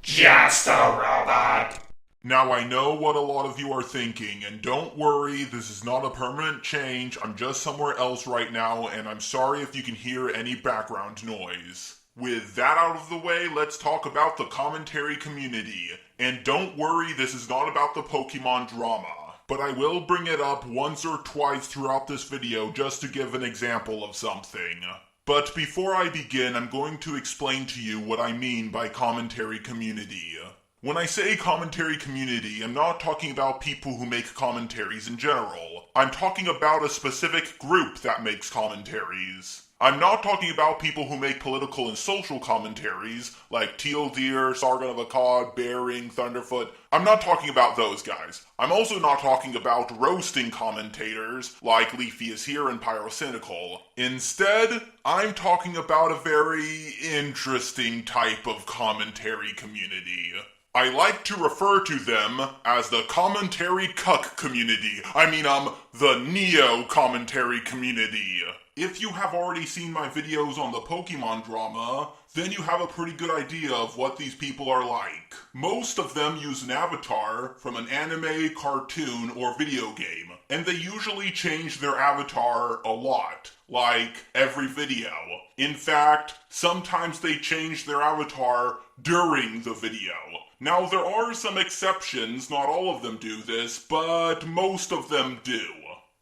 Just a robot. Now I know what a lot of you are thinking, and don't worry, this is not a permanent change. I'm just somewhere else right now, and I'm sorry if you can hear any background noise. With that out of the way, let's talk about the commentary community. And don't worry, this is not about the Pokemon drama, but I will bring it up once or twice throughout this video just to give an example of something. But before I begin, I'm going to explain to you what I mean by commentary community. When I say commentary community, I'm not talking about people who make commentaries in general. I'm talking about a specific group that makes commentaries. I'm not talking about people who make political and social commentaries, like Teal Deer, Sargon of Akkad, Bearing, Thunderfoot. I'm not talking about those guys. I'm also not talking about roasting commentators, like Leafy is Here and Pyrocynical. Instead, I'm talking about a very interesting type of commentary community. I like to refer to them as the commentary cuck community. The neo-commentary community. If you have already seen my videos on the Pokemon drama, then you have a pretty good idea of what these people are like. Most of them use an avatar from an anime, cartoon, or video game, and they usually change their avatar a lot, like every video. In fact, sometimes they change their avatar during the video. Now, there are some exceptions, not all of them do this, but most of them do.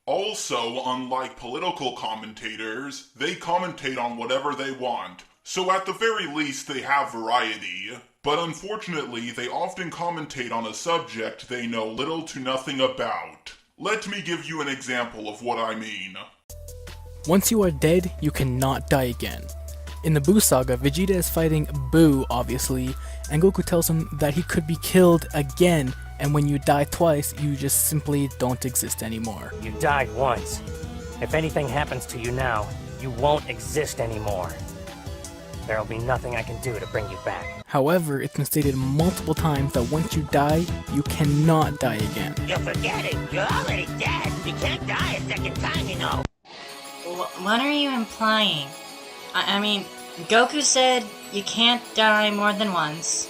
Also, unlike political commentators, they commentate on whatever they want, so at the very least they have variety. But unfortunately, they often commentate on a subject they know little to nothing about. Let me give you an example of what I mean. Once you are dead, you cannot die again. In the Boo saga, Vegeta is fighting Boo, obviously, and Goku tells him that he could be killed again, and when you die twice, you just simply don't exist anymore. You died once. If anything happens to you now, you won't exist anymore. There'll be nothing I can do to bring you back. However, it's been stated multiple times that once you die, you cannot die again. You're forgetting. You're already dead. You can't die a second time, you know. What are you implying? I mean, Goku said you can't die more than once.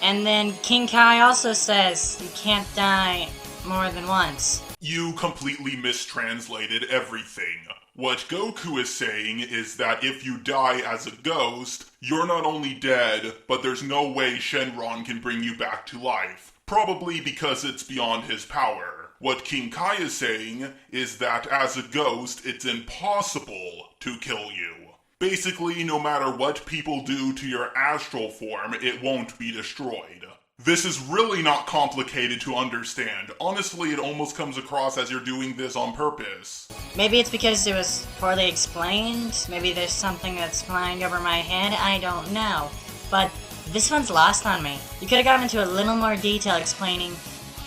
And then King Kai also says you can't die more than once. You completely mistranslated everything. What Goku is saying is that if you die as a ghost, you're not only dead, but there's no way Shenron can bring you back to life. Probably because it's beyond his power. What King Kai is saying is that as a ghost, it's impossible to kill you. Basically, no matter what people do to your astral form, it won't be destroyed. This is really not complicated to understand. Honestly, it almost comes across as you're doing this on purpose. Maybe it's because it was poorly explained. Maybe there's something that's flying over my head. I don't know. But this one's lost on me. You could have gone into a little more detail explaining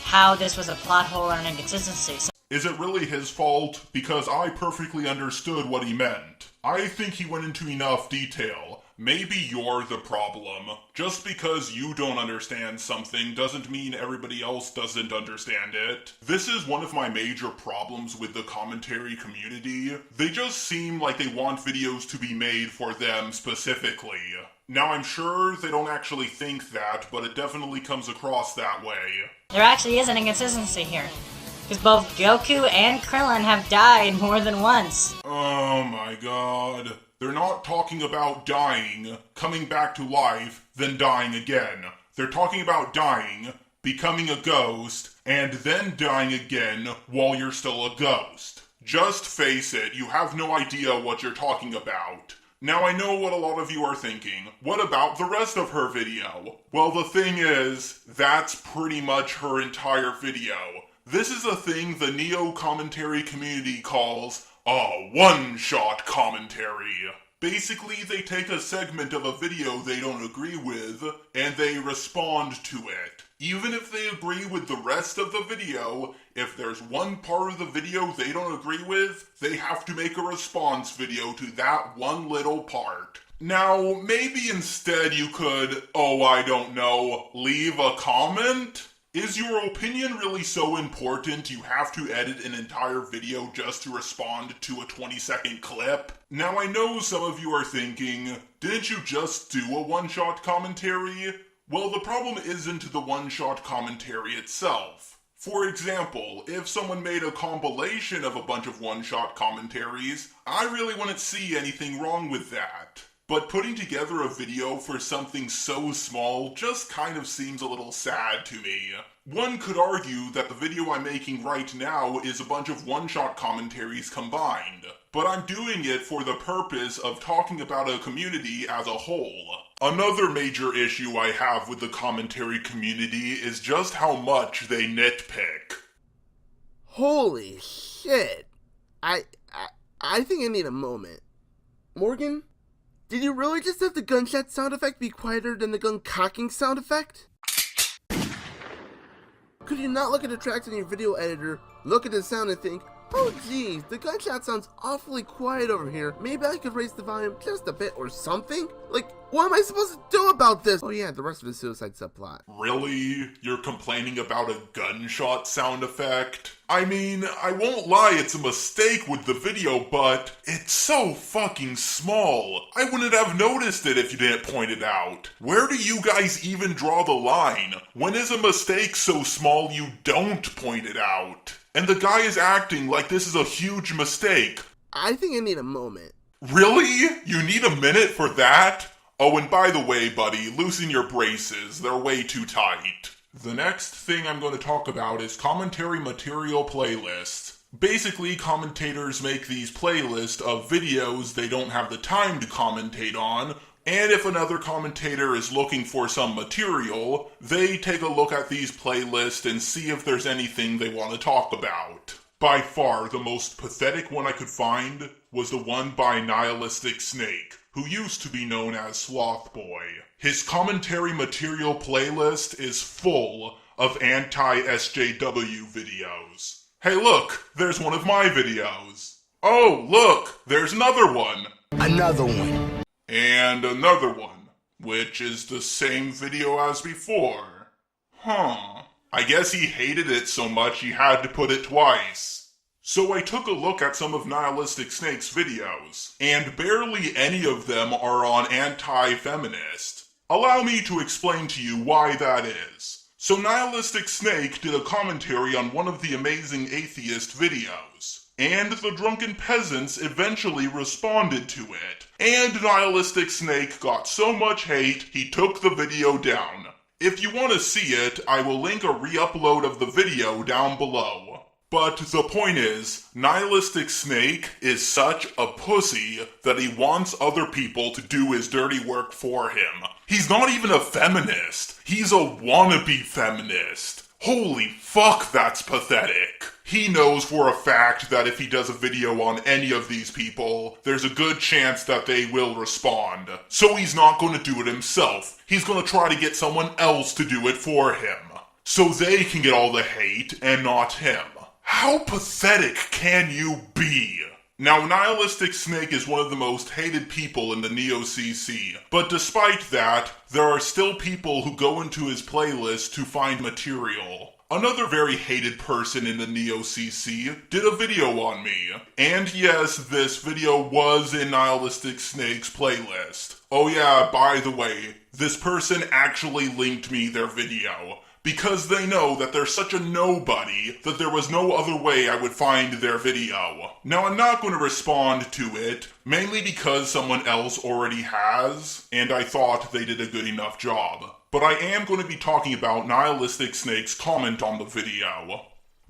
how this was a plot hole or an inconsistency. Is it really his fault? Because I perfectly understood what he meant. I think he went into enough detail. Maybe you're the problem. Just because you don't understand something doesn't mean everybody else doesn't understand it. This is one of my major problems with the commentary community. They just seem like they want videos to be made for them specifically. Now, I'm sure they don't actually think that, but it definitely comes across that way. There actually is an inconsistency here. Because both Goku and Krillin have died more than once. Oh my god. They're not talking about dying, coming back to life, then dying again. They're talking about dying, becoming a ghost, and then dying again while you're still a ghost. Just face it, you have no idea what you're talking about. Now I know what a lot of you are thinking. What about the rest of her video? Well, the thing is, that's pretty much her entire video. This is a thing the neo-commentary community calls a one-shot commentary. Basically, they take a segment of a video they don't agree with, and they respond to it. Even if they agree with the rest of the video, if there's one part of the video they don't agree with, they have to make a response video to that one little part. Now, maybe instead you could, leave a comment? Is your opinion really so important you have to edit an entire video just to respond to a 20-second clip? Now I know some of you are thinking, didn't you just do a one-shot commentary? Well, the problem isn't the one-shot commentary itself. For example, if someone made a compilation of a bunch of one-shot commentaries, I really wouldn't see anything wrong with that. But putting together a video for something so small just kind of seems a little sad to me. One could argue that the video I'm making right now is a bunch of one-shot commentaries combined, but I'm doing it for the purpose of talking about a community as a whole. Another major issue I have with the commentary community is just how much they nitpick. Holy shit. I think I need a moment. Morgan? Did you really just have the gunshot sound effect be quieter than the gun cocking sound effect? Could you not look at the tracks in your video editor, look at the sound and think, oh geez, the gunshot sounds awfully quiet over here. Maybe I could raise the volume just a bit or something? Like, what am I supposed to do about this? Oh yeah, the rest of the suicide subplot. Really? You're complaining about a gunshot sound effect? I mean, I won't lie, it's a mistake with the video, but it's so fucking small. I wouldn't have noticed it if you didn't point it out. Where do you guys even draw the line? When is a mistake so small you don't point it out? And the guy is acting like this is a huge mistake. I think I need a moment. Really? You need a minute for that? Oh, and by the way, buddy, loosen your braces. They're way too tight. The next thing I'm going to talk about is commentary material playlists. Basically, commentators make these playlists of videos they don't have the time to commentate on, and if another commentator is looking for some material, they take a look at these playlists and see if there's anything they want to talk about. By far, the most pathetic one I could find was the one by Nihilistic Snake, who used to be known as Sloth Boy. His commentary material playlist is full of anti-SJW videos. Hey look, there's one of my videos. Oh, look, there's another one. Another one. And another one, which is the same video as before. I guess he hated it so much he had to put it twice. So I took a look at some of Nihilistic Snake's videos, and barely any of them are on anti-feminist. Allow me to explain to you why that is. So Nihilistic Snake did a commentary on one of the Amazing Atheist videos, and the Drunken Peasants eventually responded to it, and Nihilistic Snake got so much hate he took the video down. If you want to see it, I will link a re-upload of the video down below. But the point is, Nihilistic Snake is such a pussy that he wants other people to do his dirty work for him. He's not even a feminist. He's a wannabe feminist. Holy fuck, that's pathetic. He knows for a fact that if he does a video on any of these people, there's a good chance that they will respond. So he's not going to do it himself. He's going to try to get someone else to do it for him. So they can get all the hate and not him. How pathetic can you be? Now, Nihilistic Snake is one of the most hated people in the Neo-CC, but despite that, there are still people who go into his playlist to find material. Another very hated person in the Neo-CC did a video on me, and yes, this video was in Nihilistic Snake's playlist. Oh yeah, by the way, this person actually linked me their video, because they know that they're such a nobody that there was no other way I would find their video. Now, I'm not going to respond to it, mainly because someone else already has, and I thought they did a good enough job. But I am going to be talking about Nihilistic Snake's comment on the video.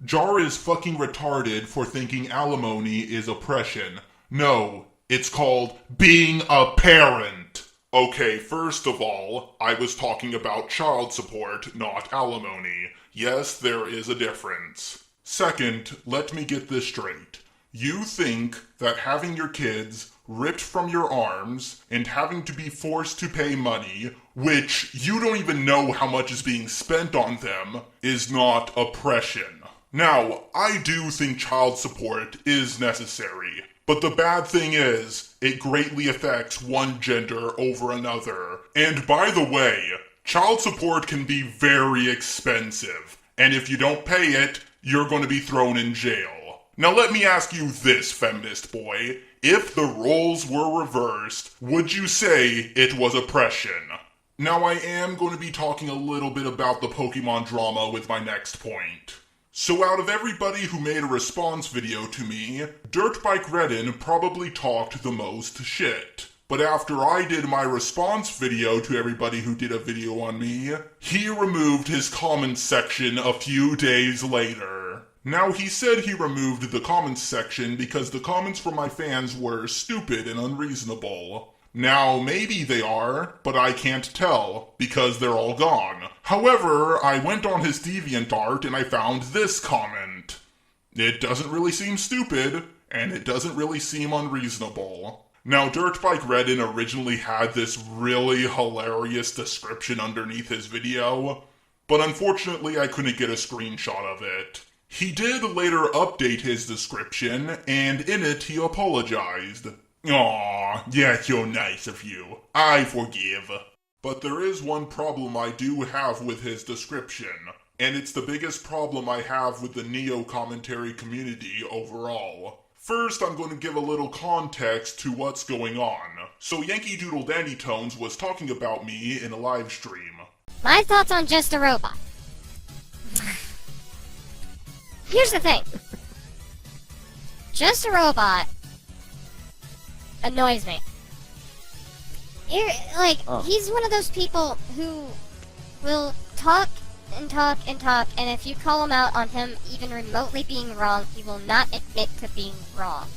Jar is fucking retarded for thinking alimony is oppression. No, it's called being a parent. Okay, first of all, I was talking about child support, not alimony. Yes, there is a difference. Second, let me get this straight. You think that having your kids ripped from your arms and having to be forced to pay money, which you don't even know how much is being spent on them, is not oppression. Now, I do think child support is necessary. But the bad thing is, it greatly affects one gender over another. And by the way, child support can be very expensive. And if you don't pay it, you're going to be thrown in jail. Now let me ask you this, feminist boy. If the roles were reversed, would you say it was oppression? Now I am going to be talking a little bit about the Pokemon drama with my next point. So out of everybody who made a response video to me, Dirtbike Redden probably talked the most shit. But after I did my response video to everybody who did a video on me, he removed his comments section a few days later. Now he said he removed the comments section because the comments from my fans were stupid and unreasonable. Now, maybe they are, but I can't tell, because they're all gone. However, I went on his DeviantArt and I found this comment. It doesn't really seem stupid, and it doesn't really seem unreasonable. Now, Dirtbike Redden originally had this really hilarious description underneath his video, but unfortunately I couldn't get a screenshot of it. He did later update his description, and in it he apologized. Aw, yeah, so nice of you. I forgive. But there is one problem I do have with his description, and it's the biggest problem I have with the Neo commentary community overall. First, I'm going to give a little context to what's going on. So Yankee Doodle Dandy Tones was talking about me in a live stream. My thoughts on Just a Robot. Here's the thing. Just a Robot annoys me. He's one of those people who will talk and talk and talk, and if you call him out on him even remotely being wrong, he will not admit to being wrong.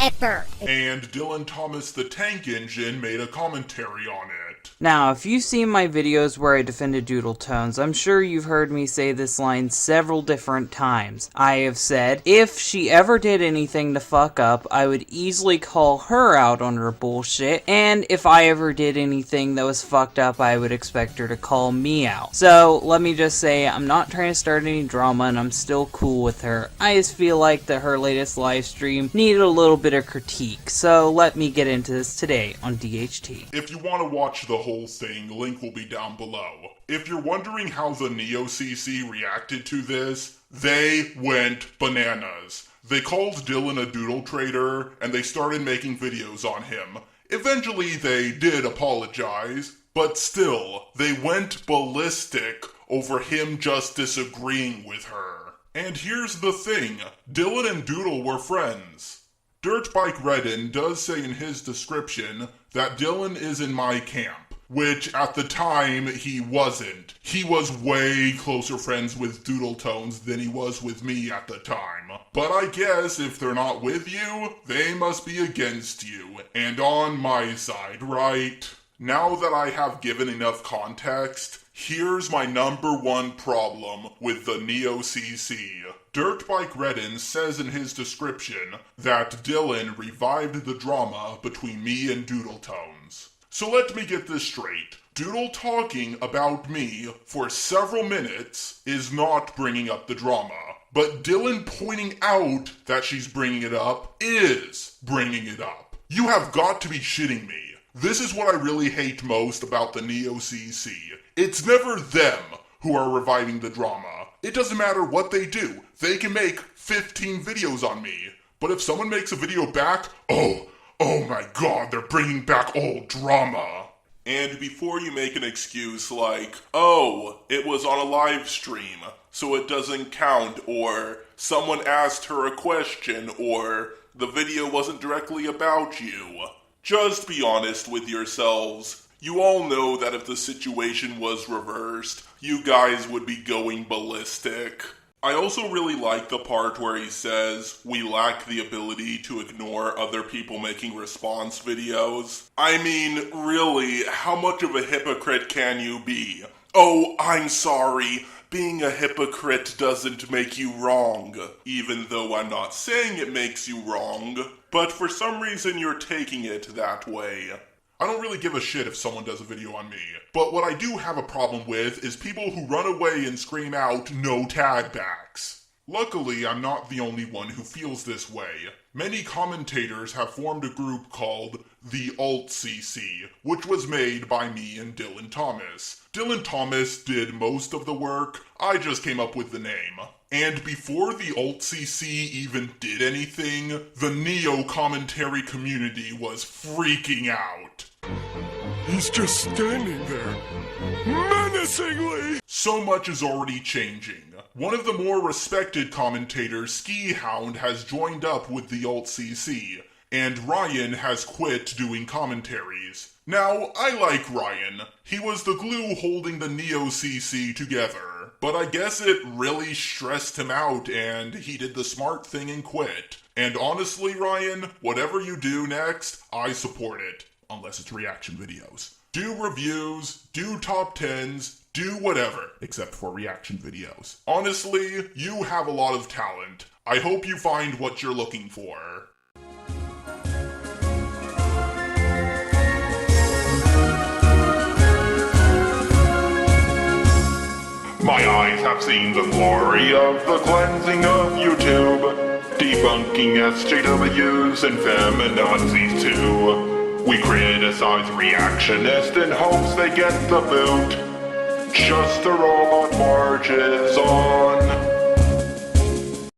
Ever. And Dylan Thomas the Tank Engine made a commentary on it. Now, if you've seen my videos where I defended Doodle Tones, I'm sure you've heard me say this line several different times. I have said, if she ever did anything to fuck up, I would easily call her out on her bullshit, and if I ever did anything that was fucked up, I would expect her to call me out. So, let me just say, I'm not trying to start any drama, and I'm still cool with her. I just feel like that her latest live stream needed a little bit of critique, so let me get into this today on DHT. If you want to watch the whole thing, link will be down below. If you're wondering how the Neo CC reacted to this, they went bananas. They called Dylan a doodle trader, and they started making videos on him. Eventually they did apologize, but still, they went ballistic over him just disagreeing with her. And here's the thing, Dylan and Doodle were friends. Dirtbike Redden does say in his description that Dylan is in my camp, which at the time he wasn't. He was way closer friends with Doodle Tones than he was with me at the time. But I guess if they're not with you, they must be against you, and on my side, right? Now that I have given enough context, here's my number one problem with the Neo CC. Dirtbike Redden says in his description that Dylan revived the drama between me and Doodle Tones. So let me get this straight. Doodle talking about me for several minutes is not bringing up the drama. But Dylan pointing out that she's bringing it up is bringing it up. You have got to be shitting me. This is what I really hate most about the Neo CC. It's never them who are reviving the drama. It doesn't matter what they do. They can make 15 videos on me. But if someone makes a video back, oh my god, they're bringing back old drama. And before you make an excuse like, oh, it was on a live stream, so it doesn't count, or someone asked her a question, or the video wasn't directly about you, just be honest with yourselves. You all know that if the situation was reversed, you guys would be going ballistic. I also really like the part where he says, we lack the ability to ignore other people making response videos. I mean, really, how much of a hypocrite can you be? Oh, I'm sorry, being a hypocrite doesn't make you wrong. Even though I'm not saying it makes you wrong, but for some reason you're taking it that way. I don't really give a shit if someone does a video on me, but what I do have a problem with is people who run away and scream out no tag backs. Luckily, I'm not the only one who feels this way. Many commentators have formed a group called the Alt CC, which was made by me and Dylan Thomas. Dylan Thomas did most of the work, I just came up with the name. And before the Alt CC even did anything, the Neo commentary community was freaking out. He's just standing there, menacingly! So much is already changing. One of the more respected commentators, Ski Hound, has joined up with the Alt-CC, and Ryan has quit doing commentaries. Now, I like Ryan. He was the glue holding the Neo-CC together, but I guess it really stressed him out and he did the smart thing and quit. And honestly, Ryan, whatever you do next, I support it. Unless it's reaction videos. Do reviews, do top 10s, do whatever, except for reaction videos. Honestly, you have a lot of talent. I hope you find what you're looking for. My eyes have seen the glory of the cleansing of YouTube, debunking SJWs and feminazis too. We criticize reactionists in hopes they get the boot. Just the robot marches on.